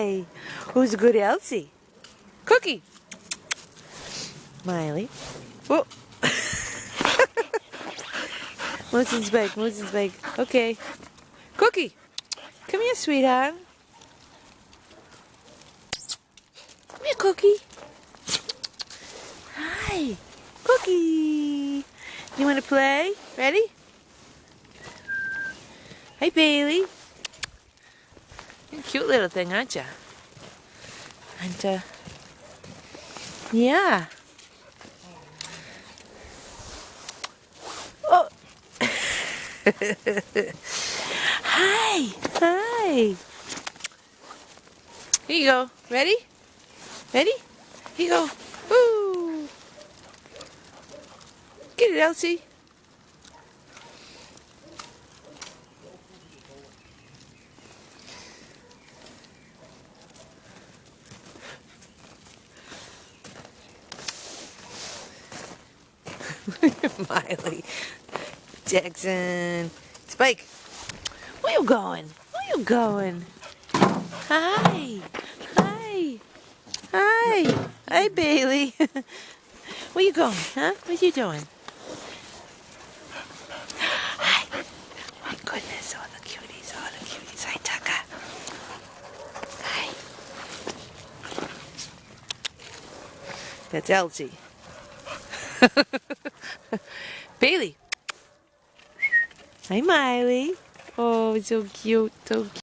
Hi. Who's a good Elsie? Cookie. Miley. Whoa. Moosey's bag. Moosey's bag. Okay. Cookie. Come here, sweetheart. Come here, Cookie. Hi. Cookie. You want to play? Ready? Hey, Bailey. You're a cute little thing, aren't you? And, yeah. Oh. Hi. Hi. Here you go. Ready? Ready? Here you go. Woo. Get it, Elsie. Miley. Jackson. Spike. Where you going? Where you going? Hi. Hi. Hi. Hi, Bailey. Where you going, huh? What you doing? Hi. My goodness, all the cuties, all the cuties. Hi, Tucker. Hi. That's Elsie. Bailey. Hi, Miley. Oh, so cute, so cute.